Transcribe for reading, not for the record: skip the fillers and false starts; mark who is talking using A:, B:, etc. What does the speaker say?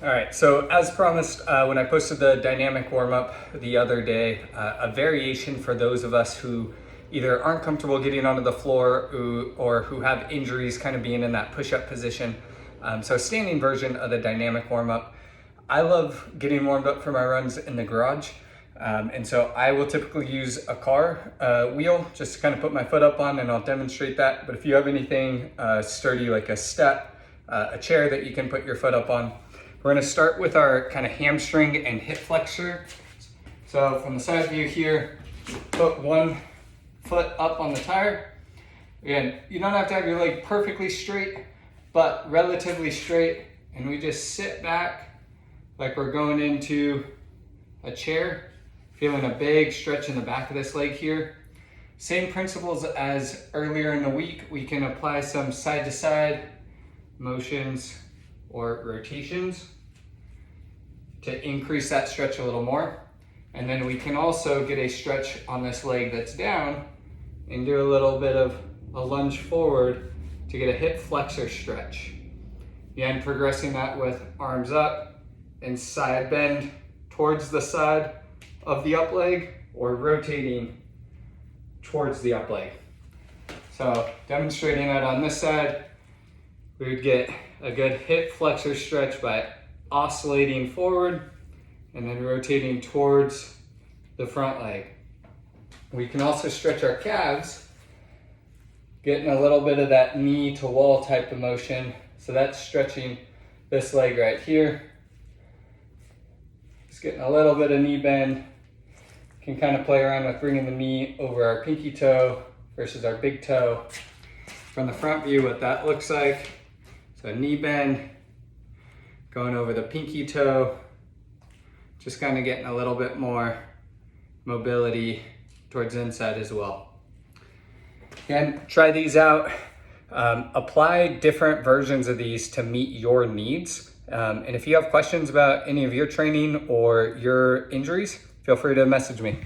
A: All right, so as promised, when I posted the dynamic warm-up the other day, a variation for those of us who either aren't comfortable getting onto the floor or who have injuries kind of being in that push-up position. So a standing version of the dynamic warm-up. I love getting warmed up for my runs in the garage. And so I will typically use a car wheel just to kind of put my foot up on, and I'll demonstrate that. But if you have anything sturdy like a step, a chair that you can put your foot up on, we're gonna start with our kind of hamstring and hip flexor. So from the side view here, put one foot up on the tire. Again, you don't have to have your leg perfectly straight, but relatively straight. And we just sit back like we're going into a chair, feeling a big stretch in the back of this leg here. Same principles as earlier in the week. We can apply some side to side motions or rotations to increase that stretch a little more. And then we can also get a stretch on this leg that's down and do a little bit of a lunge forward to get a hip flexor stretch. Again, progressing that with arms up and side bend towards the side of the up leg or rotating towards the up leg. So demonstrating that on this side, we would get a good hip flexor stretch by oscillating forward and then rotating towards the front leg. We can also stretch our calves, getting a little bit of that knee to wall type of motion. So that's stretching this leg right here. Just getting a little bit of knee bend. Can kind of play around with bringing the knee over our pinky toe versus our big toe. From the front view, what that looks like. So knee bend, going over the pinky toe, just kind of getting a little bit more mobility towards the inside as well. Again, try these out. Apply different versions of these to meet your needs. And if you have questions about any of your training or your injuries, feel free to message me.